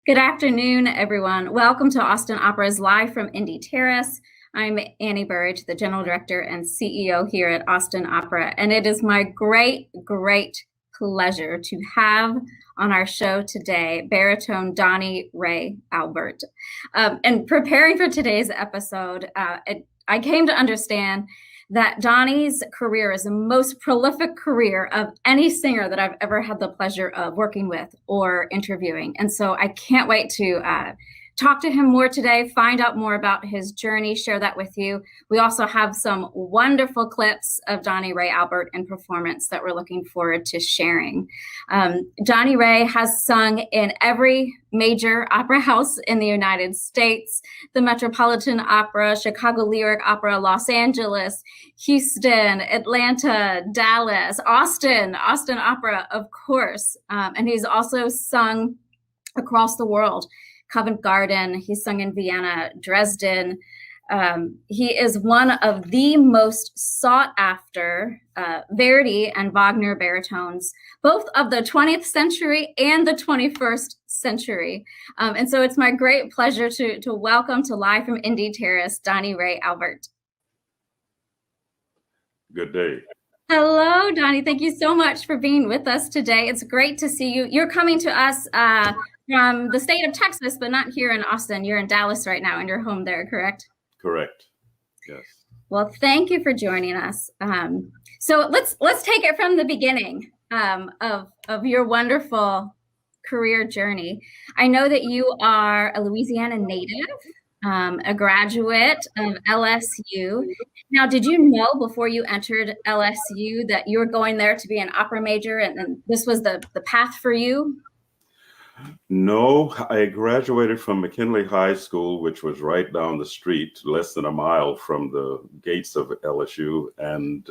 Good afternoon, everyone. Welcome to Austin Opera's Live from Indy Terrace. I'm Annie Burridge, the General Director and CEO here at Austin Opera, and it is my great pleasure to have on our show today baritone Donnie Ray Albert. And preparing for today's episode, I came to understand that Donnie's career is the most prolific career of any singer that I've ever had the pleasure of working with or interviewing. And so I can't wait to talk to him more today, find out more about his journey, share that with you. We also have some wonderful clips of Donnie Ray Albert in performance that we're looking forward to sharing. Donnie Ray has sung in every major opera house in the United States, the Metropolitan Opera, Chicago Lyric Opera, Los Angeles, Houston, Atlanta, Dallas, Austin Opera, of course. And he's also sung across the world. Covent Garden, he's sung in Vienna, Dresden. He is one of the most sought after Verdi and Wagner baritones, both of the 20th century and the 21st century. And so it's my great pleasure to welcome to Live from Indy Terrace, Donnie Ray Albert. Good day. Hello, Donnie. Thank you so much for being with us today. It's great to see you. You're coming to us from the state of Texas, but not here in Austin. You're in Dallas right now, and you're home there, correct? Correct. Yes. Well, thank you for joining us. So let's take it from the beginning of your wonderful career journey. I know that you are a Louisiana native, a graduate of LSU. Now, did you know before you entered LSU that you were going there to be an opera major and this was the path for you? No, I graduated from McKinley High School, which was right down the street, less than a mile from the gates of LSU. And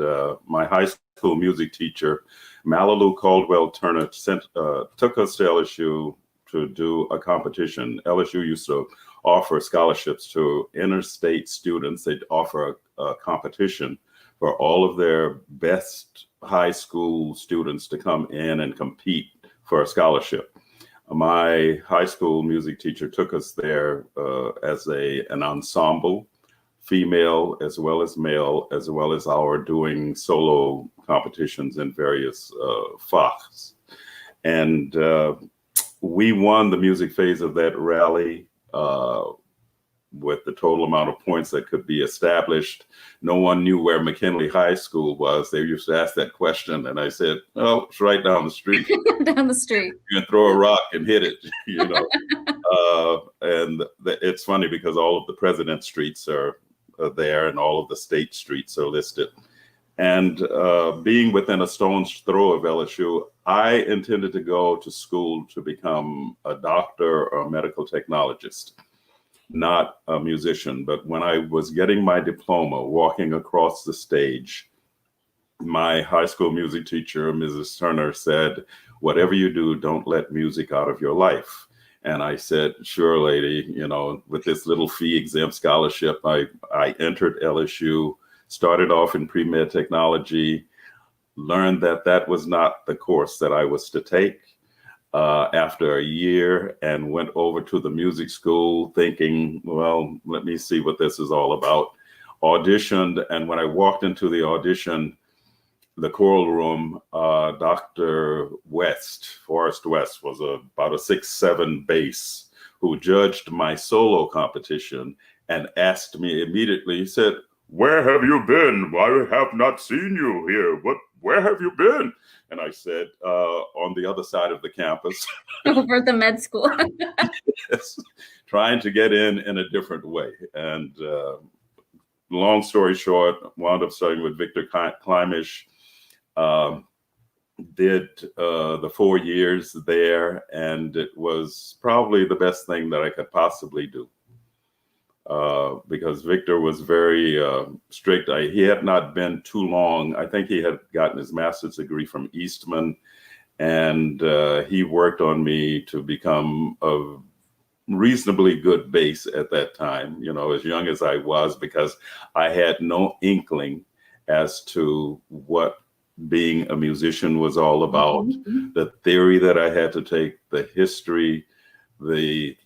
my high school music teacher, Malalu Caldwell Turner, took us to LSU to do a competition. LSU used to offer scholarships to interstate students. They'd offer a competition for all of their best high school students to come in and compete for a scholarship. My high school music teacher took us there as an ensemble, female as well as male, as well as our doing solo competitions in various Fachs. And we won the music phase of that rally with the total amount of points that could be established. No one knew where McKinley High School was. They used to ask that question, and I said, "Oh, it's right down the street." Down the street. You can throw a rock and hit it, you know. It's funny because all of the president's streets are there, and all of the state streets are listed. And being within a stone's throw of LSU, I intended to go to school to become a doctor or a medical technologist, not a musician. But when I was getting my diploma, walking across the stage, my high school music teacher, Mrs. Turner, said, "Whatever you do, don't let music out of your life." And I said, "Sure, lady." You know, with this little fee-exempt scholarship, I entered LSU, started off in pre-med technology, learned that that was not the course that I was to take. After a year, and went over to the music school thinking, well, let me see what this is all about. Auditioned, and when I walked into the audition, the choral room, Dr. Forrest West, was about a 6'7" bass who judged my solo competition and asked me immediately, he said, "Where have you been? I have not seen you here. Where have you been?" And I said, on the other side of the campus. Over at the med school. Yes, trying to get in a different way. And long story short, wound up studying with Victor Klimisch, did the 4 years there, and it was probably the best thing that I could possibly do. Because Victor was very strict. He had not been too long. I think he had gotten his master's degree from Eastman, and he worked on me to become a reasonably good bass at that time, you know, as young as I was, because I had no inkling as to what being a musician was all about, the theory that I had to take, the history, the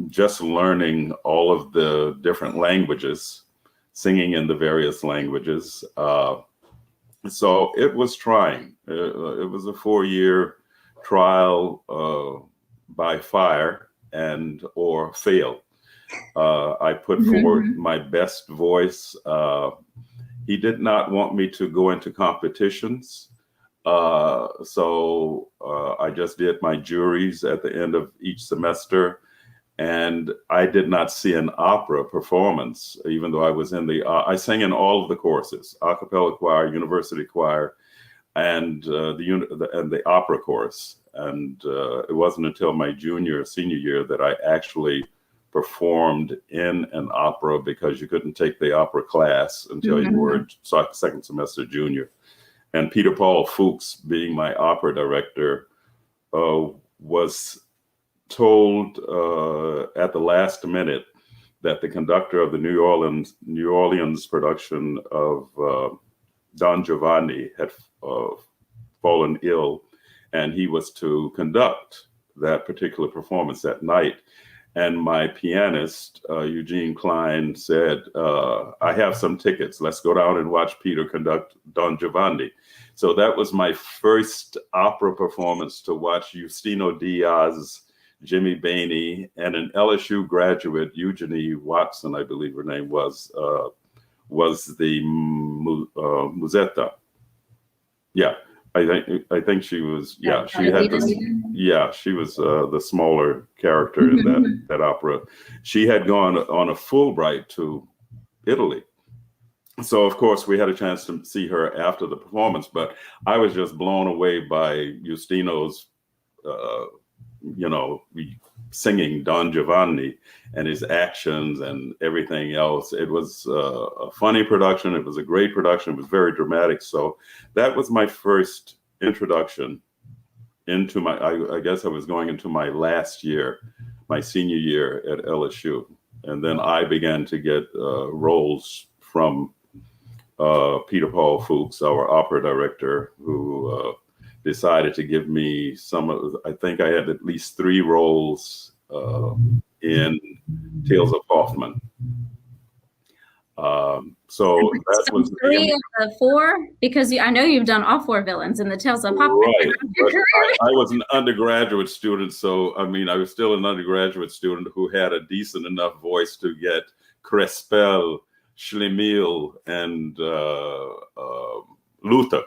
just learning all of the different languages, singing in the various languages. So it was trying. It was a 4-year trial by fire and or fail. I put forward my best voice. He did not want me to go into competitions. So I just did my juries at the end of each semester. And I did not see an opera performance, even though I was in I sang in all of the courses: a cappella choir, university choir, and the opera chorus. And it wasn't until my senior year that I actually performed in an opera, because you couldn't take the opera class until you were second semester junior. And Peter Paul Fuchs, being my opera director, was told at the last minute that the conductor of the New Orleans production of Don Giovanni had fallen ill, and he was to conduct that particular performance that night. And my pianist, Eugene Klein, said, I have some tickets. Let's go down and watch Peter conduct Don Giovanni. So that was my first opera performance, to watch Justino Diaz, Jimmy Bainey, and an LSU graduate, Eugenie Watson, I believe her name was the Musetta. Yeah, I think she was. Yeah, she had this. Yeah, she was the smaller character in that opera. She had gone on a Fulbright to Italy. So, of course, we had a chance to see her after the performance, but I was just blown away by Justino's singing Don Giovanni and his actions and everything else. It was a funny production. It was a great production. It was very dramatic. So that was my first introduction into I guess I was going into my last year, my senior year at LSU. And then I began to get roles from Peter Paul Fuchs, our opera director, who decided to give me I think I had at least 3 roles in Tales of Hoffman. So that was 3 of the 4, because I know you've done all 4 villains in the Tales of Hoffman. Right. I was an undergraduate student, so I was still an undergraduate student who had a decent enough voice to get Crespel, Schlemiel, and Luther.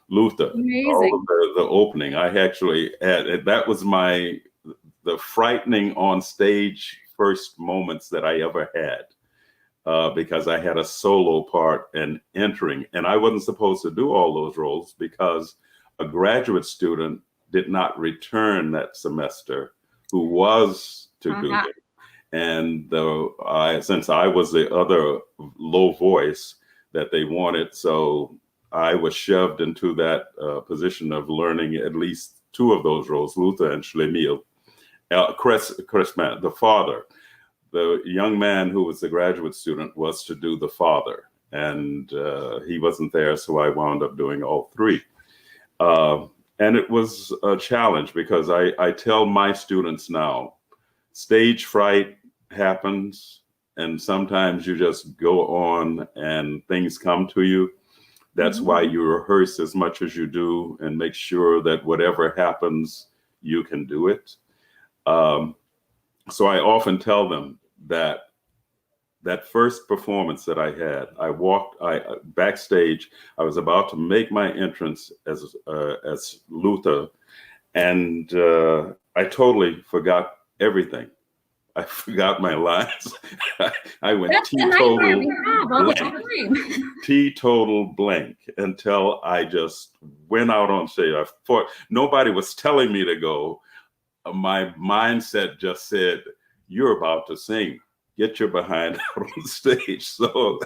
Amazing. All of the opening. I actually had, that was the frightening on stage first moments that I ever had, because I had a solo part and entering, and I wasn't supposed to do all those roles because a graduate student did not return that semester who was to do it. And since I was the other low voice that they wanted, so I was shoved into that position of learning at least 2 of those roles, Luther and Schlemiel. Cressman, the father, the young man who was the graduate student, was to do the father, and he wasn't there, so I wound up doing all 3. And it was a challenge, because I tell my students now, stage fright happens, and sometimes you just go on and things come to you. That's why you rehearse as much as you do and make sure that whatever happens, you can do it. So I often tell them that first performance that I had, I backstage, I was about to make my entrance as Luther, and I totally forgot everything. I forgot my lines. I went teetotal blank until I just went out on stage. I thought nobody was telling me to go. My mindset just said, "You're about to sing. Get your behind out on stage." So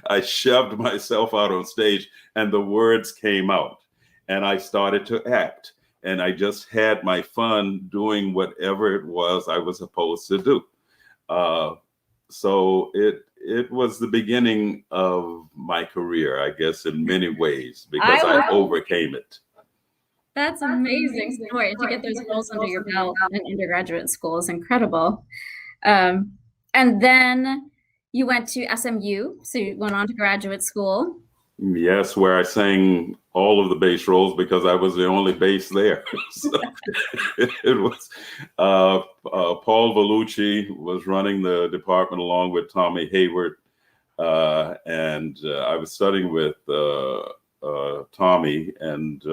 I shoved myself out on stage, and the words came out, and I started to act. And I just had my fun doing whatever it was I was supposed to do. So it was the beginning of my career, I guess, in many ways, because I overcame it. That's amazing story. To get those roles under your belt in undergraduate school is incredible. And then you went to SMU, so you went on to graduate school. Yes, where I sang all of the bass roles because I was the only bass there. So it was Paul Vellucci was running the department along with Tommy Hayward, and I was studying with Tommy, and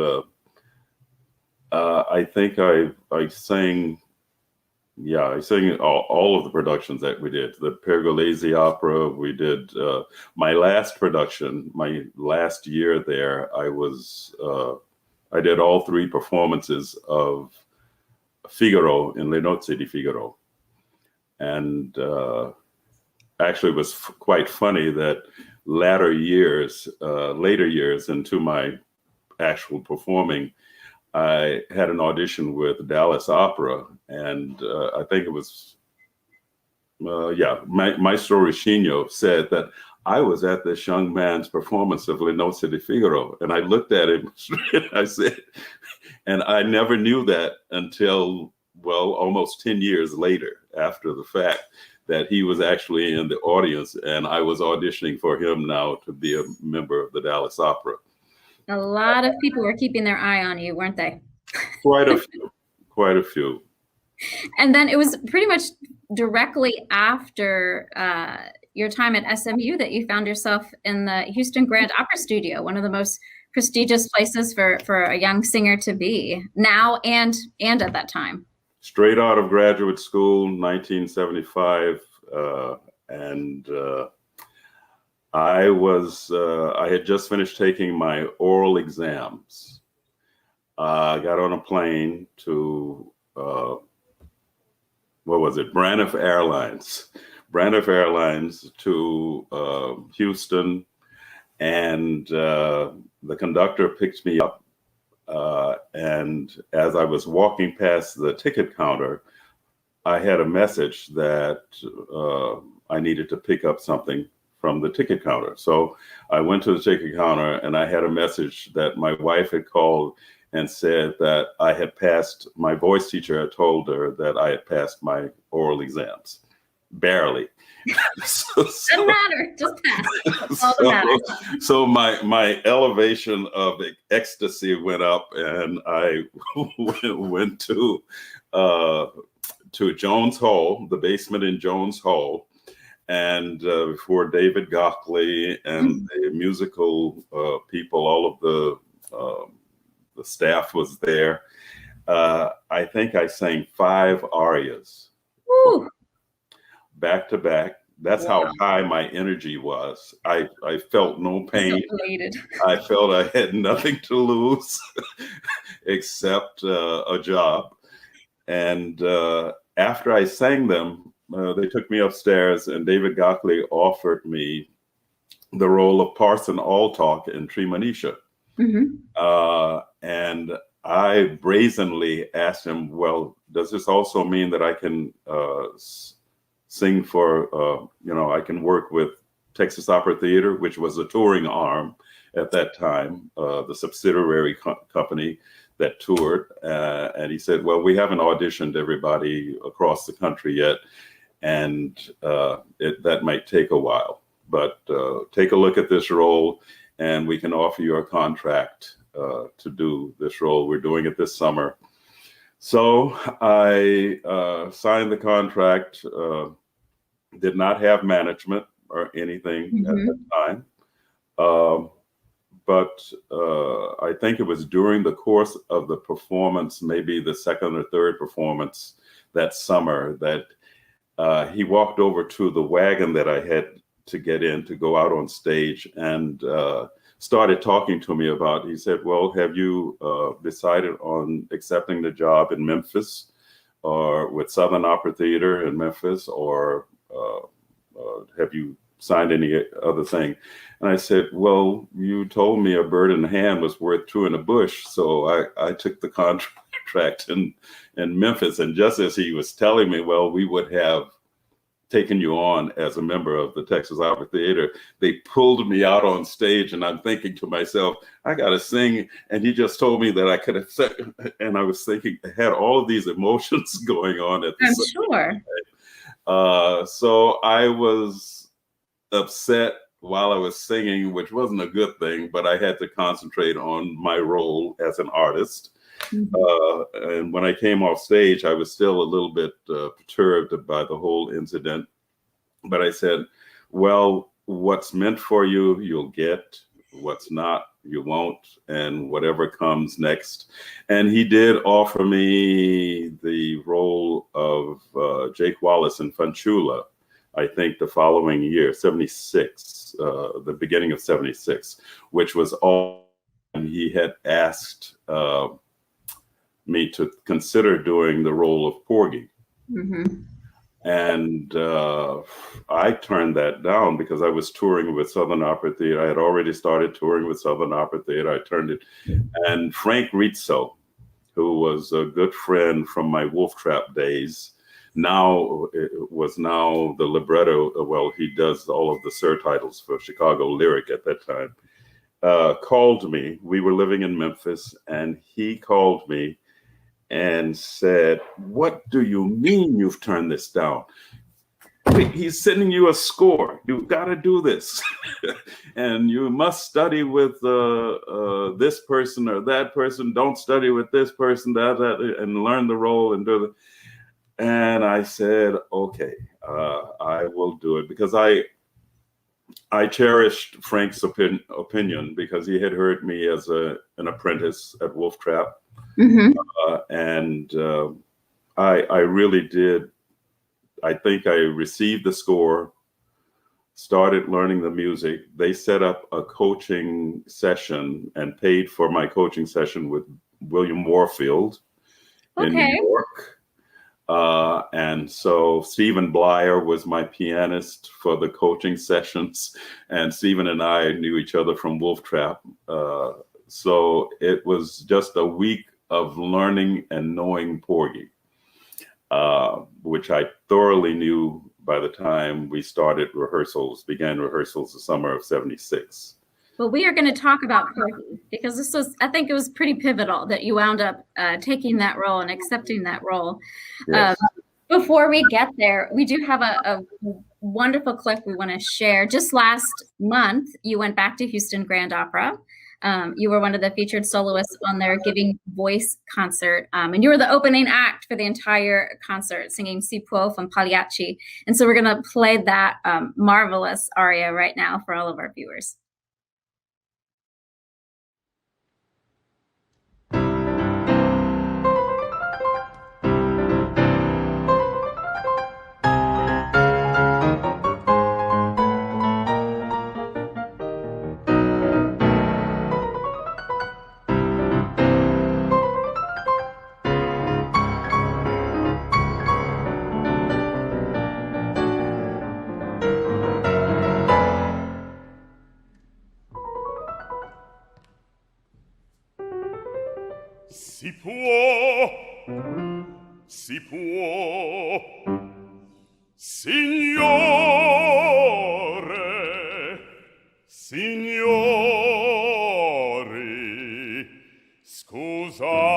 I think I sang. Yeah, I sang all of the productions that we did. The Pergolesi opera, we did my last production, my last year there. I did all three performances of Figaro in Le Nozze di Figaro. And actually it was quite funny that later years into my actual performing, I had an audition with Dallas Opera, and I think it was, Maestro Ruscino said that I was at this young man's performance of Le Nozze di Figaro, and I looked at him and I said, and I never knew that until, well, almost 10 years later, after the fact, that he was actually in the audience, and I was auditioning for him now to be a member of the Dallas Opera. A lot of people were keeping their eye on you, weren't they? Quite a few. And then it was pretty much directly after your time at SMU that you found yourself in the Houston Grand Opera Studio, one of the most prestigious places for a young singer to be now and at that time. Straight out of graduate school, 1975, and I had just finished taking my oral exams. I got on a plane to, Braniff Airlines to Houston, and the conductor picked me up. And as I was walking past the ticket counter, I had a message that I needed to pick up something from the ticket counter. So I went to the ticket counter and I had a message that my wife had called and said that I had passed, my voice teacher had told her that I had passed my oral exams. Barely. Doesn't matter, just pass. That's all that matters. So my elevation of ecstasy went up, and I went to Jones Hall, the basement in Jones Hall, and before David Gockley and the musical people, all of the staff was there. I think I sang 5 arias. Woo. Back to back. That's how high my energy was. I felt no pain. I felt I had nothing to lose except a job. And after I sang them, they took me upstairs, and David Gockley offered me the role of Parson Altalk in Treemonisha. And I brazenly asked him, well, does this also mean that I can sing for, I can work with Texas Opera Theater, which was a touring arm at that time, the subsidiary company that toured. And he said, well, we haven't auditioned everybody across the country yet, and that might take a while. But take a look at this role, and we can offer you a contract to do this role. We're doing it this summer. So I signed the contract, did not have management or anything at that time. But I think it was during the course of the performance, maybe the second or third performance that summer, that he walked over to the wagon that I had to get in to go out on stage, and started talking to me about, he said, well, have you decided on accepting the job in Memphis or with Southern Opera Theater in Memphis, or have you signed any other thing? And I said, well, you told me a bird in the hand was worth 2 in the bush. So I took the contract in Memphis. And just as he was telling me, well, we would have taken you on as a member of the Texas Opera Theater, they pulled me out on stage, and I'm thinking to myself, I got to sing. And he just told me that I could have said, and I was thinking, I had all of these emotions going on at the I'm same sure. time. So I was upset while I was singing, which wasn't a good thing, but I had to concentrate on my role as an artist. And when I came off stage, I was still a little bit perturbed by the whole incident. But I said, well, what's meant for you, you'll get. What's not, you won't. And whatever comes next. And he did offer me the role of Jake Wallace in Fanchula, I think the following year, 76, the beginning of 76, which was all he had asked me to consider doing the role of Porgy. And I turned that down because I was touring with Southern Opera Theater. I had already started touring with Southern Opera Theater. I turned it. And Frank Rizzo, who was a good friend from my Wolf Trap days, was now the libretto. Well, he does all of the surtitles for Chicago Lyric at that time. Called me. We were living in Memphis, and he called me and said, what do you mean you've turned this down? He's sending you a score. You've got to do this. And you must study with this person or that person. Don't study with this person, that, and learn the role and do it. And I said, okay, I will do it, because I cherished Frank's opinion, because he had heard me as an apprentice at Wolf Trap. And I really did. I think I received the score, started learning the music. They set up a coaching session and paid for my coaching session with William Warfield in New York. And so Stephen Blyer was my pianist for the coaching sessions, and Stephen and I knew each other from Wolf Trap. So it was just a week of learning and knowing Porgy, which I thoroughly knew by the time we began rehearsals the summer of 76. Well, we are going to talk about Porgy, because I think it was pretty pivotal that you wound up taking that role and accepting that role. Yes. Before we get there, we do have a wonderful clip we want to share. Just last month, you went back to Houston Grand Opera. You were one of the featured soloists on their Giving Voice concert. And you were the opening act for the entire concert, singing Si Può from Pagliacci. And so we're going to play that marvelous aria right now for all of our viewers. Si può, signore, signori, scusatemi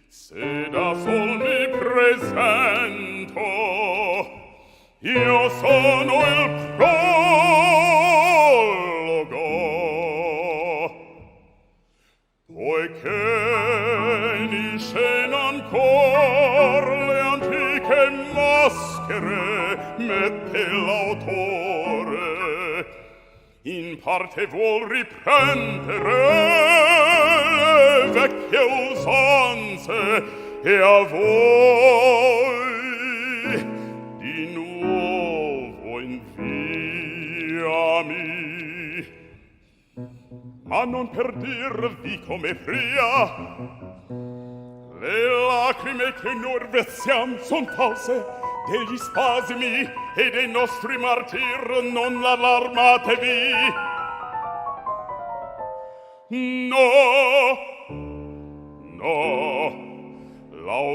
se da sol mi presento, io sono il prologo, poiché in scena ancor le antiche maschere mette l'autore, in parte vuol riprendere le vecchie usanze, e a voi di nuovo inviami, ma non per dirvi come pria. Le lacrime che noi versiam son false, degli spasimi e dei nostri martir non allarmatevi. No, no,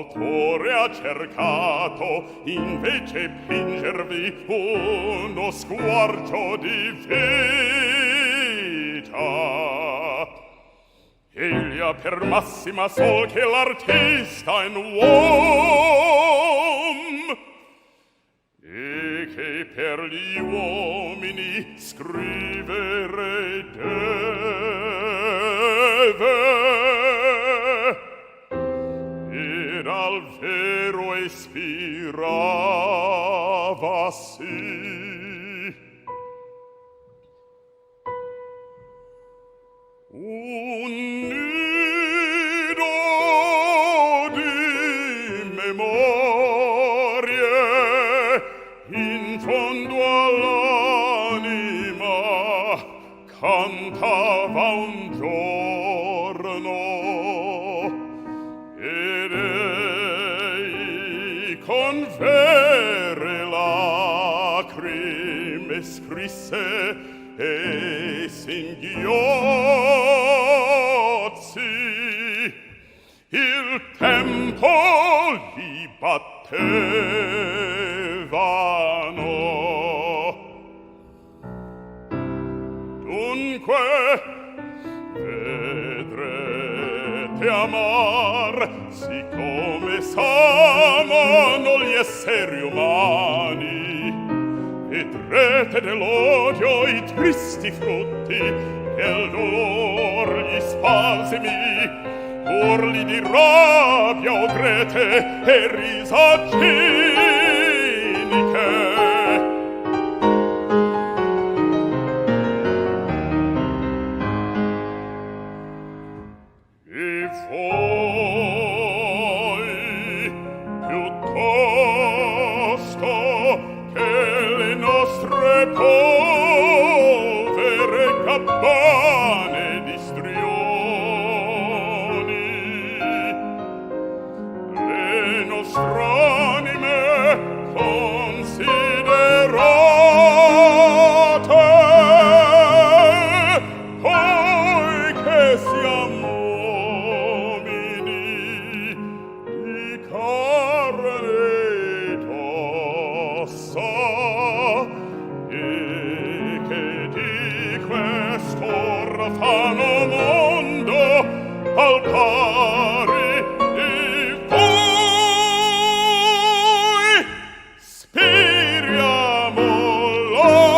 l'autore ha cercato invece fingervi uno squarcio di vita. Egli ha per massima sol che l'artista è un uom e che per gli uomini scrivere deve ed al vero ispirava sì. Un nido di memorie in fondo all'anima cantava un giorno ed ei con vere lacrime scrisse e singhiozzi il tempo li battevano. Dunque vedrete amar siccome s'amano gli esseri umani, vedrete dell'odio i tristi frutti, del dolor gli spasimi, urli di rabbia o grete e risa ciniche. E voi piuttosto che le nostre povere campane di strioni, le nostre anime considerate, poiché siamo uomini di carne ed ossa, orfano mondo al pari di voi spiriamo l'ore.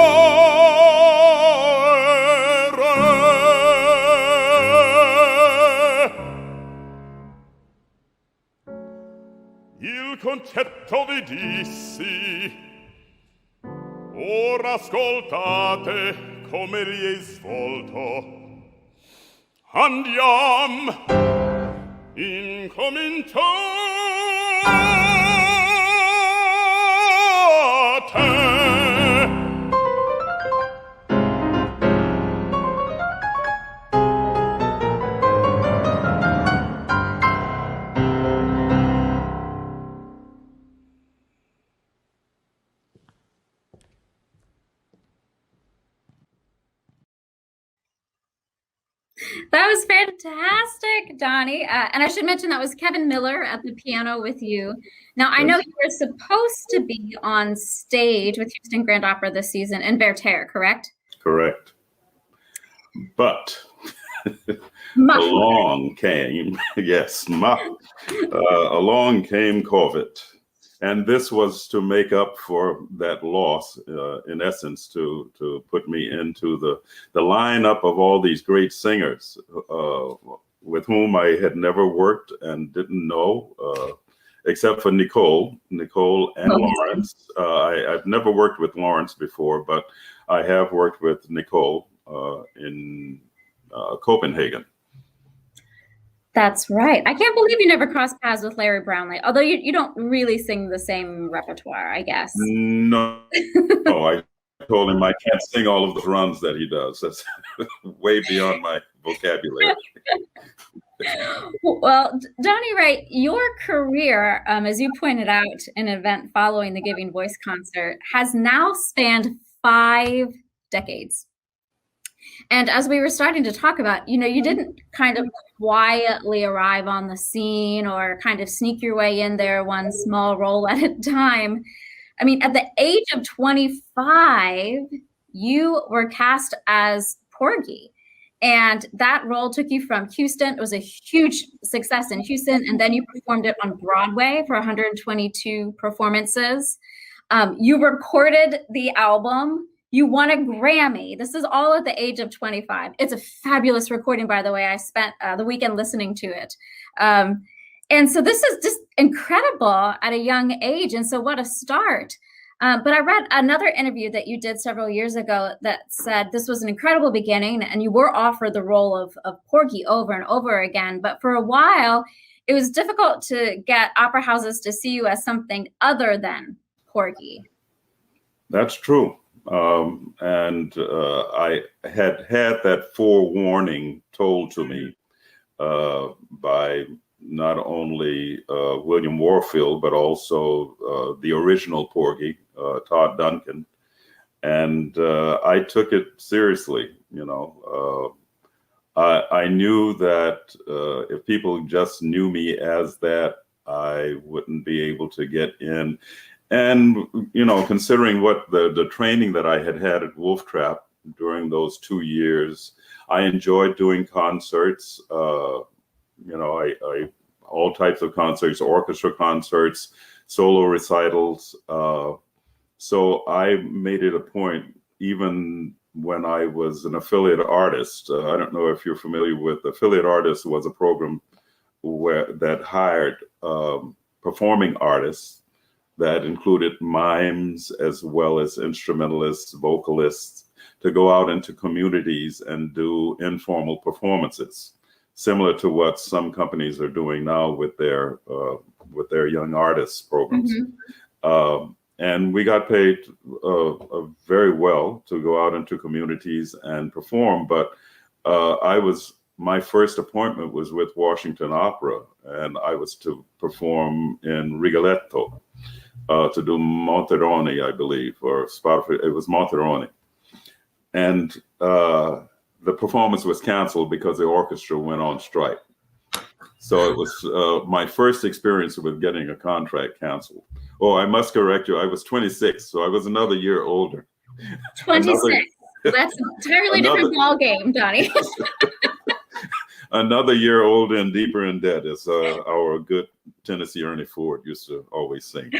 Il concetto vi dissi, ora ascoltate come gli è svolto. Andiam, incominciate. That was fantastic, Donnie. And I should mention that was Kevin Miller at the piano with you. Now, I know you were supposed to be on stage with Houston Grand Opera this season in Berthier, correct? Correct. But along came, yes, along came COVID. And this was to make up for that loss, in essence, to put me into the lineup of all these great singers with whom I had never worked and didn't know, except for Nicole and Lawrence. I've never worked with Lawrence before, but I have worked with Nicole in Copenhagen. That's right. I can't believe you never crossed paths with Larry Brownlee, although you don't really sing the same repertoire, I guess. No, I told him I can't sing all of the runs that he does. That's way beyond my vocabulary. Well, Donnie Ray, your career, as you pointed out in an event following the Giving Voice concert, has now spanned 5 decades. And as we were starting to talk about, you didn't kind of quietly arrive on the scene or kind of sneak your way in there one small role at a time. I mean, at the age of 25, you were cast as Porgy. And that role took you from Houston. It was a huge success in Houston. And then you performed it on Broadway for 122 performances. You recorded the album. You won a Grammy. This is all at the age of 25. It's a fabulous recording, by the way. I spent the weekend listening to it. And so this is just incredible at a young age. And so what a start. But I read another interview that you did several years ago that said this was an incredible beginning and you were offered the role of Porgy over and over again. But for a while, it was difficult to get opera houses to see you as something other than Porgy. That's true. I had that forewarning told to me by not only William Warfield, but also the original Porgy, Todd Duncan. And I took it seriously. I knew that if people just knew me as that, I wouldn't be able to get in. And, considering what the training that I had at Wolf Trap during those 2 years, I enjoyed doing concerts, all types of concerts, orchestra concerts, solo recitals. So I made it a point, even when I was an affiliate artist. I don't know if you're familiar with affiliate artists. Was a program that hired performing artists that included mimes as well as instrumentalists, vocalists, to go out into communities and do informal performances, similar to what some companies are doing now with their young artists programs. Mm-hmm. And we got paid very well to go out into communities and perform. But my first appointment was with Washington Opera, and I was to perform in Rigoletto, to do Monteroni, I believe, or Spotify. It was Monteroni. And the performance was canceled because the orchestra went on strike. So it was my first experience with getting a contract canceled. Oh, I must correct you. I was 26, so I was another year older. 26. That's an entirely different ball game, Donnie. Another year older and deeper in debt, as our good Tennessee Ernie Ford used to always sing.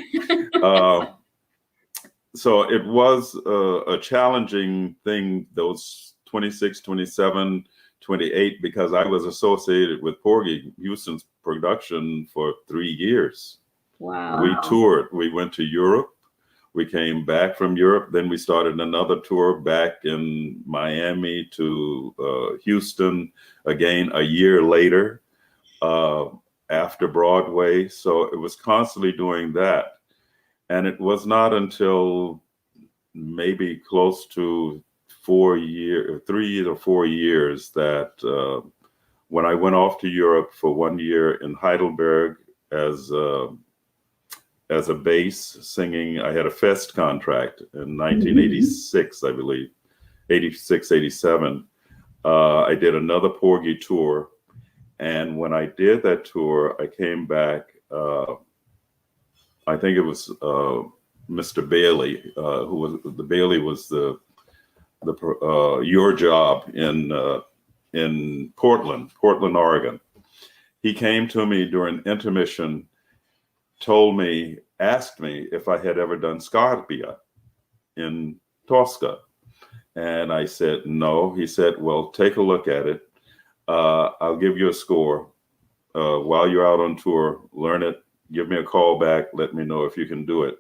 So it was a challenging thing, those 26, 27, 28, because I was associated with Porgy Houston's production for 3 years. Wow. We toured. We went to Europe. We came back from Europe. Then we started another tour back in Miami to Houston, again, a year later, after Broadway. So it was constantly doing that. And it was not until maybe close to 3 or 4 years that when I went off to Europe for 1 year in Heidelberg as a bass singing, I had a Fest contract in 1986, I believe, 86, 87. I did another Porgy tour. And when I did that tour, I came back, I think it was Mr. Bailey, Bailey was the Your Job in Portland, Oregon. He came to me during intermission, asked me if I had ever done Scarpia in Tosca. And I said, no. He said, well, take a look at it. I'll give you a score. While you're out on tour, learn it. Give me a call back. Let me know if you can do it.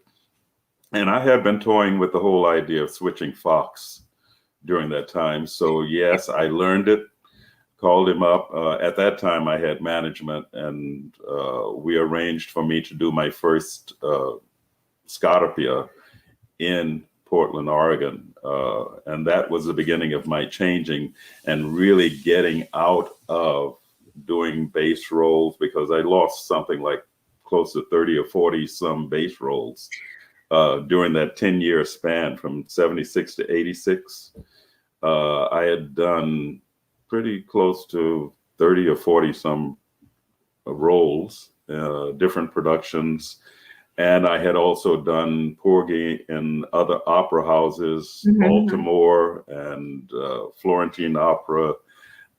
And I had been toying with the whole idea of switching Fox during that time. So yes, I learned it, called him up. At that time, I had management, and we arranged for me to do my first Scarpia in Portland, Oregon. And that was the beginning of my changing and really getting out of doing bass roles, because I lost something like close to 30 or 40 some bass roles during that 10-year span from 76 to 86. I had done pretty close to 30 or 40 some roles, different productions. And I had also done Porgy in other opera houses, Baltimore and Florentine Opera.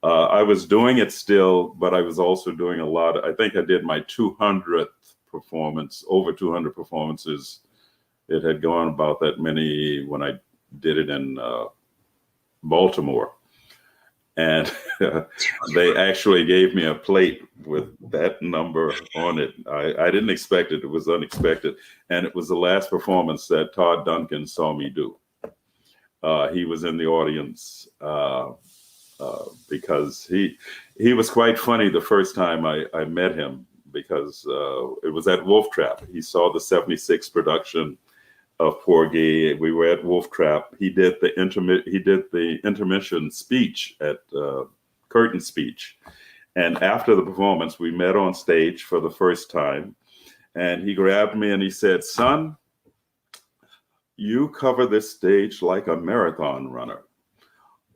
I was doing it still, but I was also doing a lot. I think I did my 200th performance, over 200 performances. It had gone about that many when I did it in Baltimore. And they actually gave me a plate with that number on it. I didn't expect it. It was unexpected. And it was the last performance that Todd Duncan saw me do. He was in the audience because he was quite funny the first time I met him, because it was at Wolf Trap. He saw the 76 production of Porgy. We were at Wolf Trap. He did the intermission speech at curtain speech. And after the performance, we met on stage for the first time. And he grabbed me and he said, "Son, you cover this stage like a marathon runner.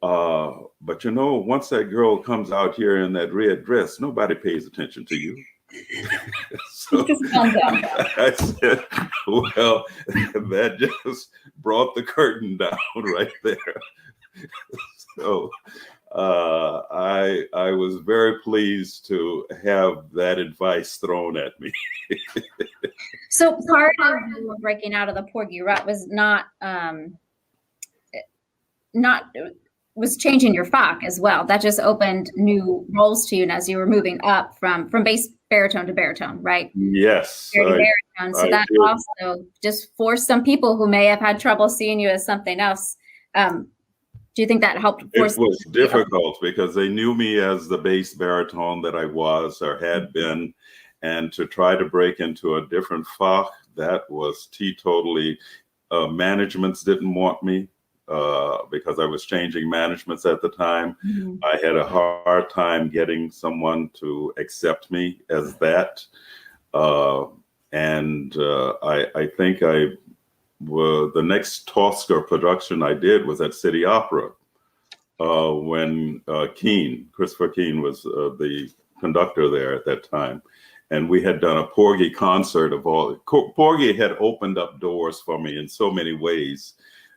But you know, once that girl comes out here in that red dress, nobody pays attention to you." So I said, well, that just brought the curtain down right there. So I was very pleased to have that advice thrown at me. So part of you breaking out of the Porgy rut was was changing your FOC as well. That just opened new roles to you as you were moving up from bass baritone to baritone, right? Yes. Baritone. So that also just forced some people who may have had trouble seeing you as something else. Do you think that helped force? It was difficult because they knew me as the bass baritone that I was or had been, and to try to break into a different FOC, that was teetotally. Managements didn't want me. Because I was changing managements at the time. I had a hard time getting someone to accept me as that. And I think the next Tosca production I did was at City Opera when Christopher Keane was the conductor there at that time. And we had done a Porgy concert of all. Porgy had opened up doors for me in so many ways.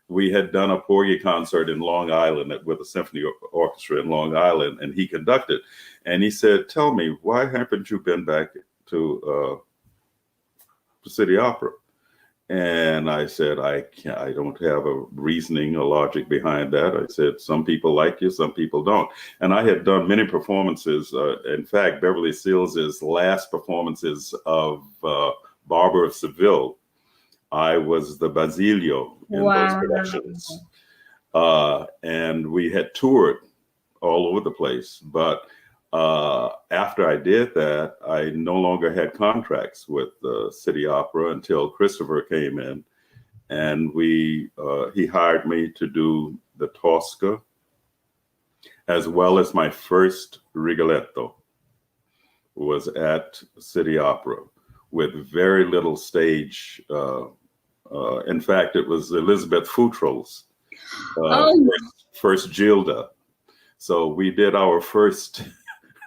We had done a Porgy concert in Long Island with a symphony orchestra in Long Island, and he conducted. And he said, "Tell me, why haven't you been back to City Opera?" And I said, I don't have a reasoning or logic behind that. I said, some people like you, some people don't. And I had done many performances. In fact, Beverly Seals's last performances of Barber of Seville, I was the Basilio in those productions. And we had toured all over the place. But after I did that, I no longer had contracts with the City Opera until Christopher came in. And he hired me to do the Tosca, as well as my first Rigoletto was at City Opera with very little stage. In fact, it was Elizabeth Futrell's first Gilda. So we did our first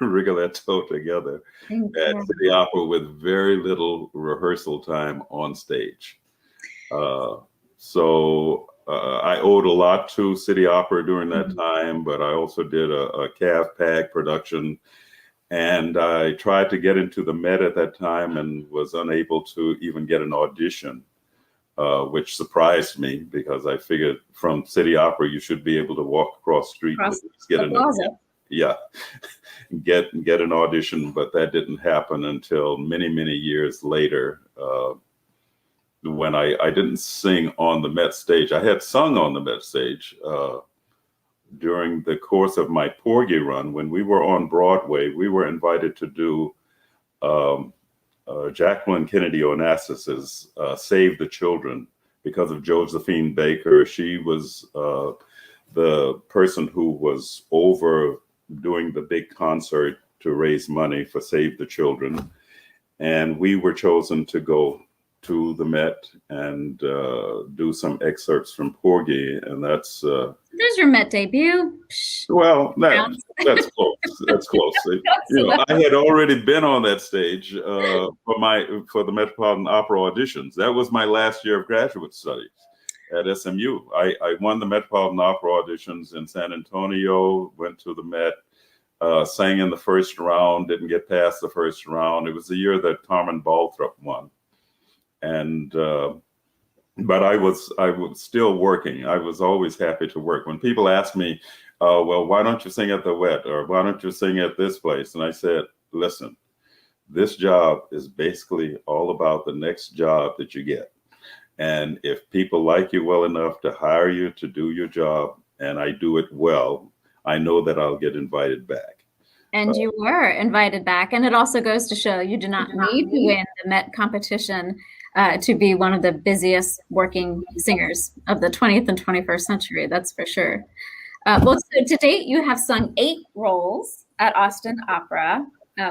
Rigoletto together at City Opera with very little rehearsal time on stage. So I owed a lot to City Opera during that time, but I also did a Cav Pag production. And I tried to get into the Met at that time and was unable to even get an audition. Which surprised me because I figured from City Opera you should be able to walk across the street and get an audition, but that didn't happen until many years later when I didn't sing on the Met stage. I had sung on the Met stage during the course of my Porgy run. When we were on Broadway, we were invited to do Jacqueline Kennedy Onassis's Save the Children because of Josephine Baker. She was the person who was over doing the big concert to raise money for Save the Children. And we were chosen to go to the Met and do some excerpts from Porgy, and that's there's your Met debut. well, that's close. That's close. I had already been on that stage for the Metropolitan Opera auditions. That was my last year of graduate studies at SMU. I won the Metropolitan Opera auditions in San Antonio. Went to the Met. Sang in the first round, didn't get past the first round. It was the year that Carmen Balthrop won. And, but I was still working. I was always happy to work. When people ask me, well, why don't you sing at the Wet? Or why don't you sing at this place? And I said, listen, this job is basically all about the next job that you get. And if people like you well enough to hire you to do your job, and I do it well, I know that I'll get invited back. And you were invited back. And it also goes to show you do not need to win the Met competition to be one of the busiest working singers of the 20th and 21st century. That's for sure. Well, so to date, you have sung 8 roles at Austin Opera.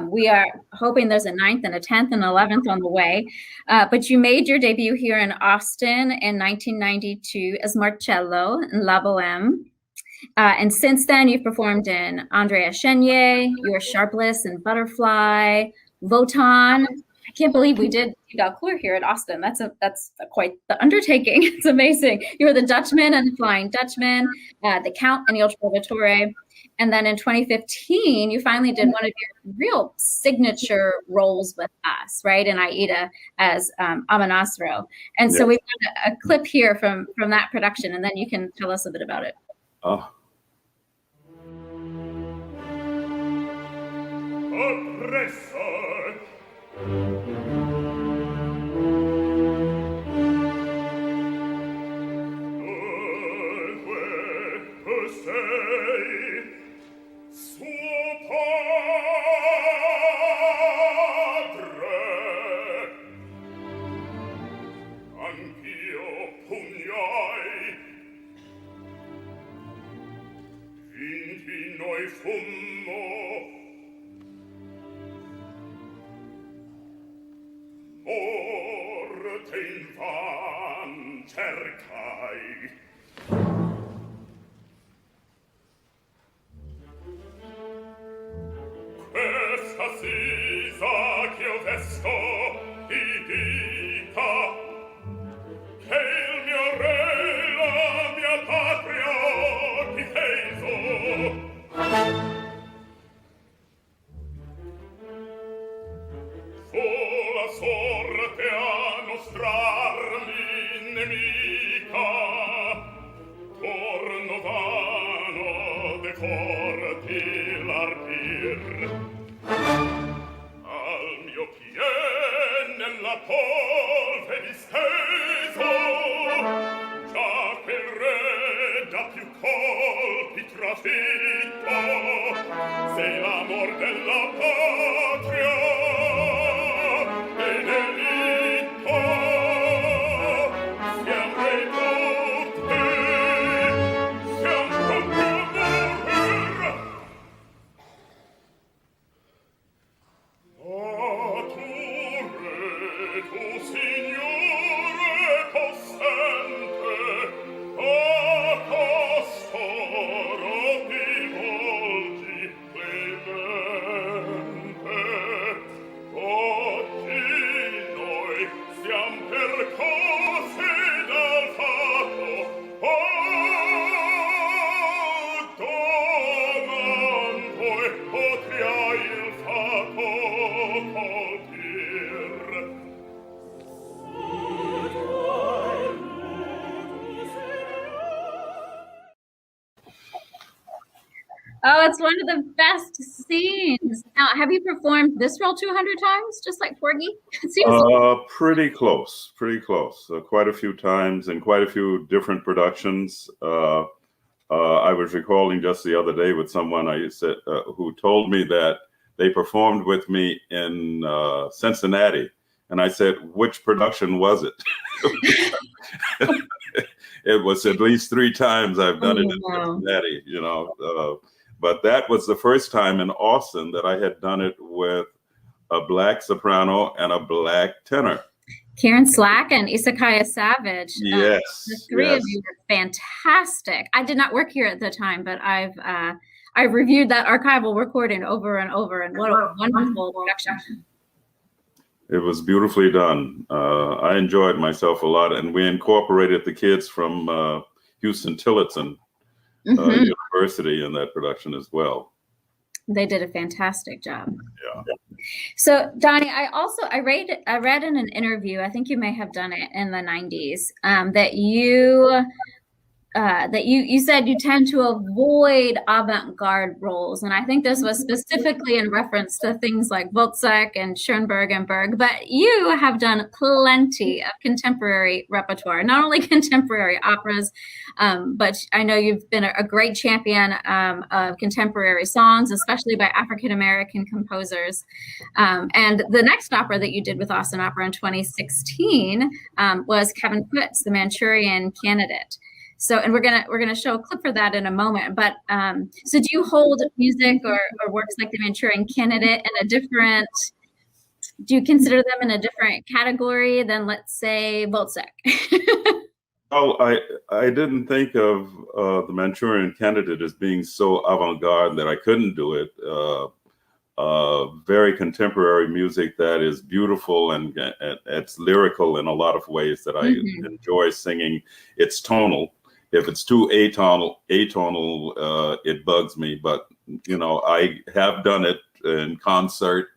We are hoping there's a 9th and a 10th and 11th on the way. But you made your debut here in Austin in 1992 as Marcello in La Boheme. And since then, you've performed in Andrea Chenier, You Are Sharpless and Butterfly, Wotan. I can't believe we did Clear here at Austin. That's quite the undertaking. It's amazing. You were the Dutchman and the Flying Dutchman, the Count and Il Trovatore. And then in 2015, you finally did one of your real signature roles with us, right? In Aida as Amonasro. And so we've got a clip here from that production, and then you can tell us a bit about it. Oh. Oppressor. Oh, it's one of the best scenes. Now, have you performed this role 200 times, just like Porgy? It seems pretty close. Quite a few times in quite a few different productions. I was recalling just the other day with someone I said who told me that they performed with me in Cincinnati, and I said, "Which production was it?" It was at least 3 times I've done it in Cincinnati, but that was the first time in Austin that I had done it with a Black soprano and a Black tenor. Karen Slack and Isakaya Savage. Yes, the three yes. of you were fantastic. I did not work here at the time, but I've reviewed that archival recording over and over, and what a wonderful production. It was beautifully done. I enjoyed myself a lot, and we incorporated the kids from Houston Tillotson University in that production as well. They did a fantastic job. Yeah. So Donnie, I read in an interview, I think you may have done it in the 90s, that you said you tend to avoid avant-garde roles. And I think this was specifically in reference to things like Wozzeck and Schoenberg and Berg, but you have done plenty of contemporary repertoire, not only contemporary operas, but I know you've been a great champion of contemporary songs, especially by African-American composers. And the next opera that you did with Austin Opera in 2016 was Kevin Foote's The Manchurian Candidate. So, and we're gonna show a clip for that in a moment. But so, do you hold music or works like The Manchurian Candidate in a different? Do you consider them in a different category than, let's say, Wozzeck? Oh, I didn't think of The Manchurian Candidate as being so avant-garde that I couldn't do it. Very contemporary music that is beautiful and it's lyrical in a lot of ways that I enjoy singing. It's tonal. If it's too atonal, it bugs me. But you know, I have done it in concert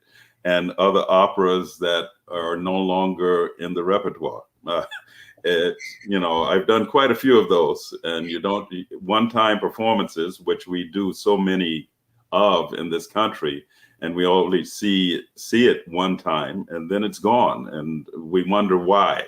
and other operas that are no longer in the repertoire. You know, I've done quite a few of those, and you don't one-time performances, which we do so many of in this country, and we only see it one time, and then it's gone, and we wonder why.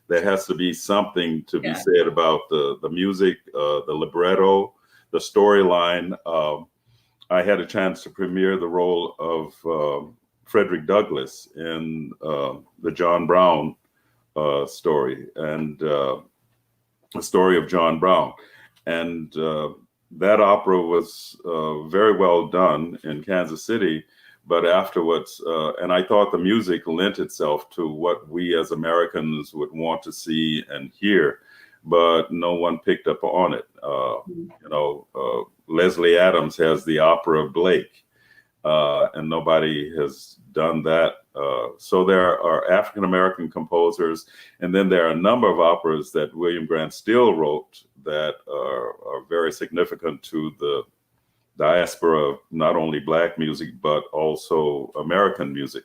There has to be something to be said about the music, the libretto, the storyline. I had a chance to premiere the role of Frederick Douglass in the John Brown story, and the story of John Brown. And that opera was very well done in Kansas City. But afterwards, and I thought the music lent itself to what we as Americans would want to see and hear, but no one picked up on it. You know, Leslie Adams has the opera of Blake, and nobody has done that. So there are African-American composers, and then there are a number of operas that William Grant Still wrote that are very significant to the diaspora of not only Black music, but also American music.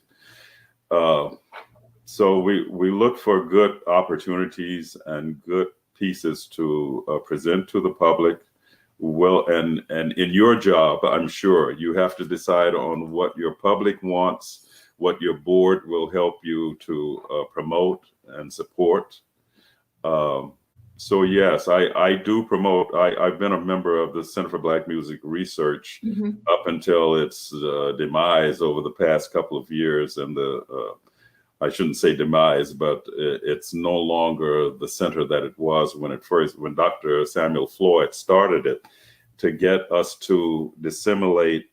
So we look for good opportunities and good pieces to present to the public. Well, and in your job, I'm sure you have to decide on what your public wants, what your board will help you to promote and support. So yes, I do promote. I've been a member of the Center for Black Music Research up until its demise over the past couple of years, and I shouldn't say demise, but it's no longer the center that it was when Dr. Samuel Floyd started it to get us to disseminate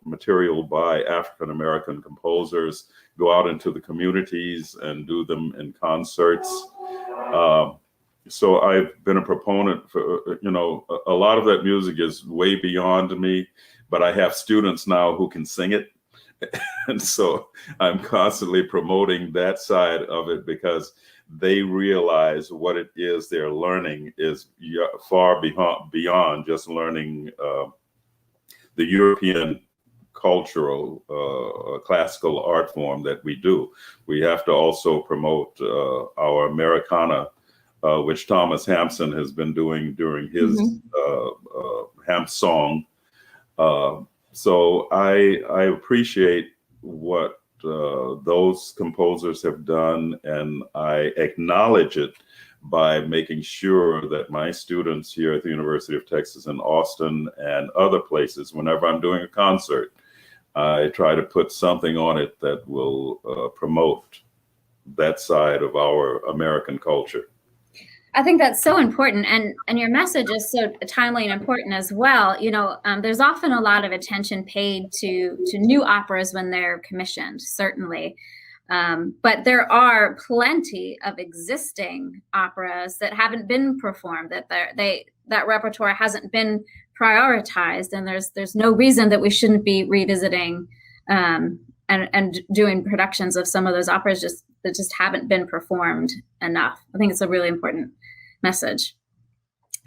material by African-American composers, go out into the communities and do them in concerts. So I've been a proponent for, you know, a lot of that music is way beyond me, but I have students now who can sing it. And so I'm constantly promoting that side of it because they realize what it is they're learning is far beyond just learning the European cultural classical art form that we do. We have to also promote our Americana, which Thomas Hampson has been doing during his Hamp Song. So I appreciate what those composers have done, and I acknowledge it by making sure that my students here at the University of Texas in Austin and other places, whenever I'm doing a concert, I try to put something on it that will promote that side of our American culture. I think that's so important, and your message is so timely and important as well. You know, there's often a lot of attention paid to new operas when they're commissioned, certainly, But there are plenty of existing operas that haven't been performed, that repertoire hasn't been prioritized, and there's no reason that we shouldn't be revisiting and doing productions of some of those operas that just haven't been performed enough. I think it's a really important message.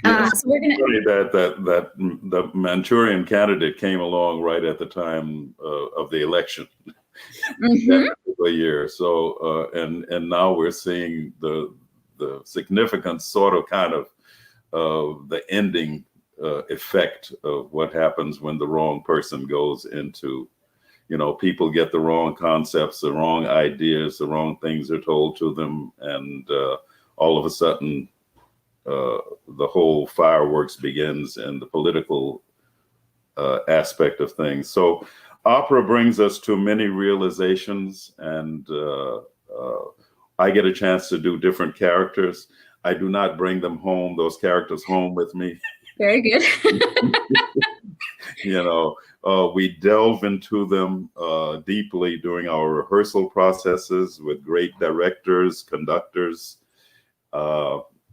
So we're going to that the Manchurian Candidate came along right at the time of the election. That particular year. So and now we're seeing the significant sort of kind of the ending effect of what happens when the wrong person goes into, people get the wrong concepts, the wrong ideas, the wrong things are told to them, and all of a sudden the whole fireworks begins in the political aspect of things. So opera brings us to many realizations, and I get a chance to do different characters. I do not bring those characters home with me. Very good. We delve into them deeply during our rehearsal processes with great directors, conductors,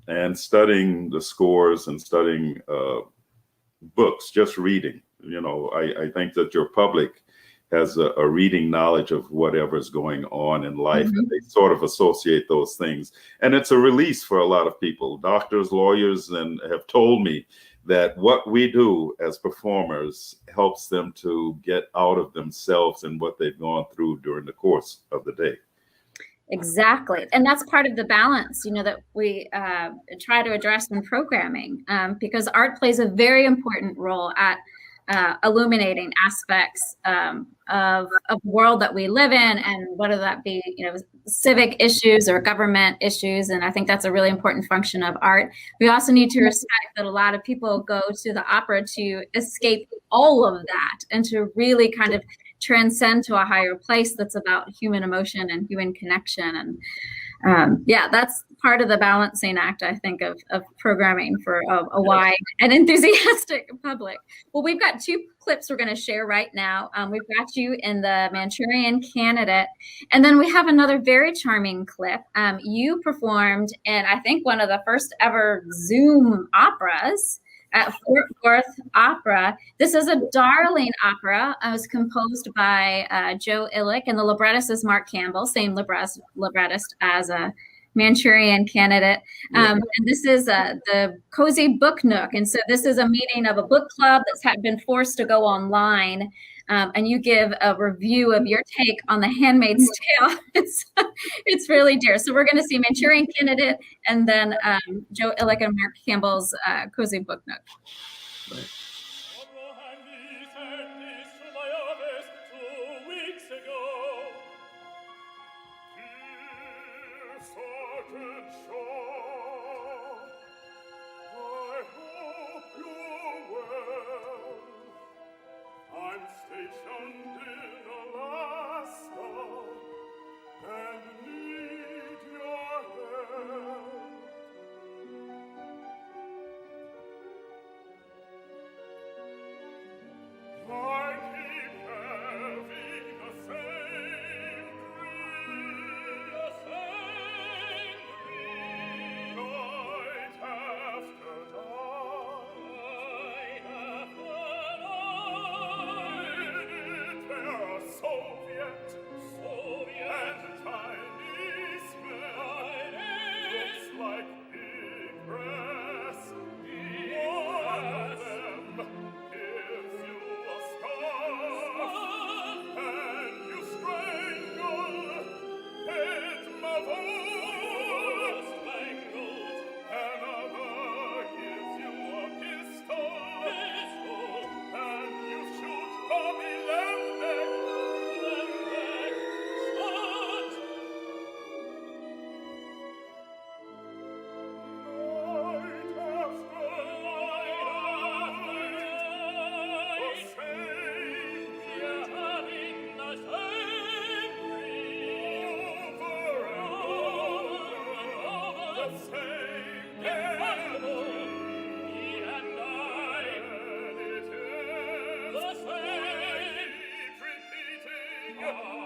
and studying the scores and studying books, just reading. I think that your public has a reading knowledge of whatever's going on in life, and they sort of associate those things. And it's a release for a lot of people, doctors, lawyers, and have told me that what we do as performers helps them to get out of themselves and what they've gone through during the course of the day. Exactly. And that's part of the balance, that we try to address in programming, because art plays a very important role at illuminating aspects of the world that we live in, and whether that be, civic issues or government issues. And I think that's a really important function of art. We also need to respect that a lot of people go to the opera to escape all of that and to really kind of transcend to a higher place that's about human emotion and human connection. And that's part of the balancing act, I think, of programming for a wide and enthusiastic public. Well, we've got two clips we're going to share right now. We've got you in the Manchurian Candidate, and then we have another very charming clip. You performed in, I think, one of the first ever Zoom operas at Fort Worth Opera. This is a darling opera. It was composed by Joe Illick, and the librettist is Mark Campbell, same librettist as a Manchurian Candidate. And this is the Cozy Book Nook. And so this is a meeting of a book club that's been forced to go online. And you give a review of your take on The Handmaid's Tale. It's really dear. So we're going to see Manchurian Candidate, and then Joe Illick and Mark Campbell's Cozy Book Nook. Right.